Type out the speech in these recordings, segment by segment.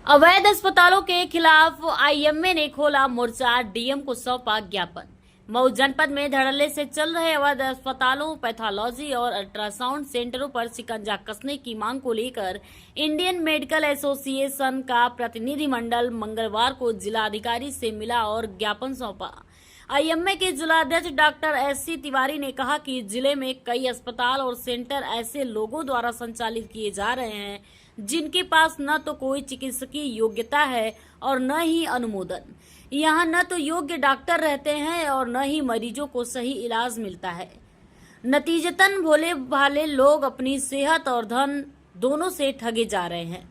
अवैध अस्पतालों के खिलाफ आईएमए ने खोला मोर्चा, डीएम को सौंपा ज्ञापन। मऊ जनपद में धड़ल्ले से चल रहे अवैध अस्पतालों, पैथोलॉजी और अल्ट्रासाउंड सेंटरों पर शिकंजा कसने की मांग को लेकर इंडियन मेडिकल एसोसिएशन का प्रतिनिधिमंडल मंगलवार को जिलाधिकारी से मिला और ज्ञापन सौंपा। आईएमए के जिलाध्यक्ष डॉक्टर एससी तिवारी ने कहा कि जिले में कई अस्पताल और सेंटर ऐसे लोगों द्वारा संचालित किए जा रहे हैं जिनके पास न तो कोई चिकित्सकीय योग्यता है और न ही अनुमोदन। यहाँ न तो योग्य डॉक्टर रहते हैं और न ही मरीजों को सही इलाज मिलता है। नतीजतन भोले भाले लोग अपनी सेहत और धन दोनों से ठगे जा रहे हैं।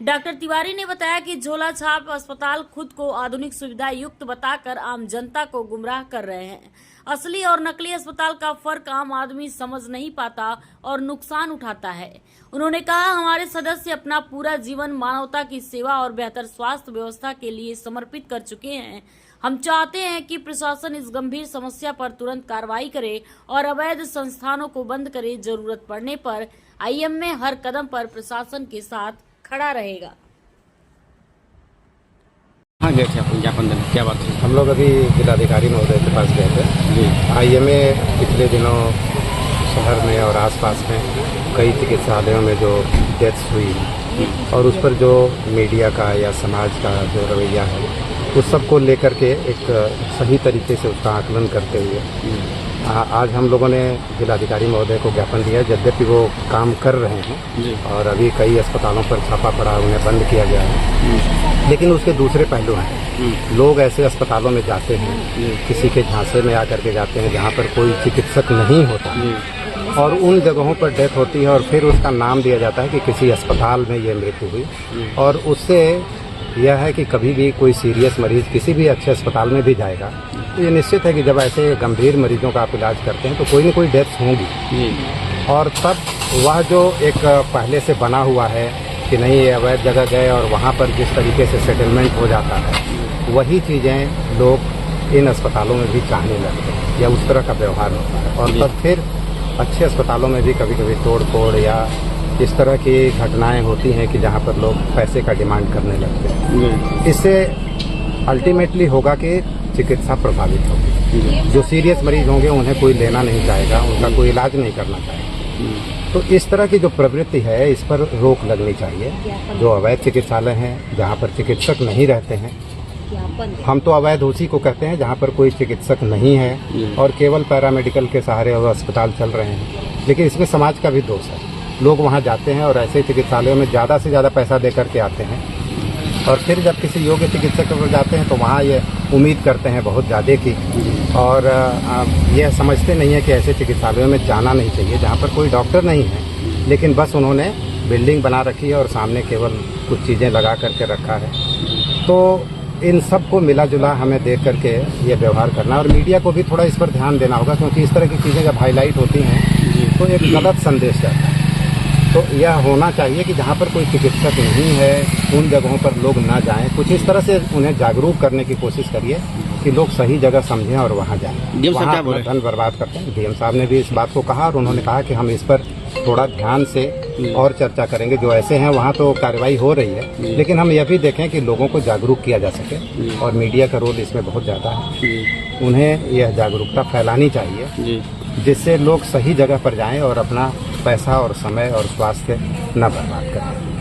डॉक्टर तिवारी ने बताया कि झोला छाप अस्पताल खुद को आधुनिक सुविधा युक्त बताकर आम जनता को गुमराह कर रहे हैं। असली और नकली अस्पताल का फर्क आम आदमी समझ नहीं पाता और नुकसान उठाता है। उन्होंने कहा, हमारे सदस्य अपना पूरा जीवन मानवता की सेवा और बेहतर स्वास्थ्य व्यवस्था के लिए समर्पित कर चुके हैं। हम चाहते हैं कि प्रशासन इस गंभीर समस्या पर तुरंत कार्रवाई करे और अवैध संस्थानों को बंद करे। जरूरत पड़ने पर आईएमए हर कदम पर प्रशासन के साथ खड़ा रहेगा। हाँ, गए थे अपन ज्ञापन देने, क्या बात है? हम लोग अभी जिलाधिकारी महोदय के पास गए थे जी। आईएमए पिछले दिनों शहर में और आसपास में कई चिकित्सालयों में जो डेथ्स हुई और उस पर जो मीडिया का या समाज का जो रवैया है उस सब को लेकर के एक सही तरीके से उसका आकलन करते हुए आज हम लोगों ने जिलाधिकारी महोदय को ज्ञापन दिया। यद्यपि वो काम कर रहे हैं और अभी कई अस्पतालों पर छापा पड़ा, उन्हें बंद किया गया है, लेकिन उसके दूसरे पहलू हैं। लोग ऐसे अस्पतालों में जाते हैं, किसी के झांसे में आकर के जाते हैं जहाँ पर कोई चिकित्सक नहीं होता और उन जगहों पर डेथ होती है और फिर उसका नाम दिया जाता है कि किसी अस्पताल में ये मृत्यु हुई। और उससे यह है कि कभी भी कोई सीरियस मरीज किसी भी अच्छे अस्पताल में भी जाएगा तो ये निश्चित है कि जब ऐसे गंभीर मरीजों का आप इलाज करते हैं तो कोई न कोई डेथ होंगी। और तब वह जो एक पहले से बना हुआ है कि नहीं ये अवैध जगह गए और वहाँ पर जिस तरीके से सेटलमेंट हो जाता है वही चीज़ें लोग इन अस्पतालों में भी चाहने लगते हैं या उस तरह का व्यवहार होता है। और तब फिर अच्छे अस्पतालों में भी कभी कभी तोड़ फोड़ या इस तरह की घटनाएं होती हैं कि जहां पर लोग पैसे का डिमांड करने लगते हैं। इससे अल्टीमेटली होगा कि चिकित्सा प्रभावित होगी। जो सीरियस मरीज होंगे उन्हें कोई लेना नहीं चाहेगा, उनका कोई इलाज नहीं करना चाहेगा। तो इस तरह की जो प्रवृत्ति है इस पर रोक लगनी चाहिए। जो अवैध चिकित्सालय हैं जहाँ पर चिकित्सक नहीं रहते हैं, हम तो अवैध उसी को कहते हैं जहाँ पर कोई चिकित्सक नहीं है और केवल पैरामेडिकल के सहारे वो अस्पताल चल रहे हैं। लेकिन इसमें समाज का भी दोष है। लोग वहाँ जाते हैं और ऐसे चिकित्सालयों में ज़्यादा से ज़्यादा पैसा दे करके आते हैं और फिर जब किसी योग्य चिकित्सक पर जाते हैं तो वहाँ ये उम्मीद करते हैं बहुत ज़्यादा की और यह समझते नहीं है कि ऐसे चिकित्सालयों में जाना नहीं चाहिए जहाँ पर कोई डॉक्टर नहीं है, लेकिन बस उन्होंने बिल्डिंग बना रखी है और सामने केवल कुछ चीज़ें लगा करके रखा है। तो इन सब को मिला जुला हमें देख करके ये व्यवहार करना और मीडिया को भी थोड़ा इस पर ध्यान देना होगा, क्योंकि इस तरह की चीज़ें जब हाईलाइट होती हैं तो एक गलत संदेश जाता है। तो यह होना चाहिए कि जहाँ पर कोई चिकित्सक नहीं है उन जगहों पर लोग ना जाएं। कुछ इस तरह से उन्हें जागरूक करने की कोशिश करिए कि लोग सही जगह समझें और वहाँ जाएं। वहाँ अपना धन बर्बाद करते हैं। डीएम साहब ने भी इस बात को कहा और उन्होंने कहा कि हम इस पर थोड़ा ध्यान से और चर्चा करेंगे। जो ऐसे हैं वहाँ तो कार्रवाई हो रही है, लेकिन हम यह भी देखें कि लोगों को जागरूक किया जा सके और मीडिया का रोल इसमें बहुत ज़्यादा है। उन्हें यह जागरूकता फैलानी चाहिए जिससे लोग सही जगह पर जाएं और अपना पैसा और समय और स्वास्थ्य न बर्बाद करें।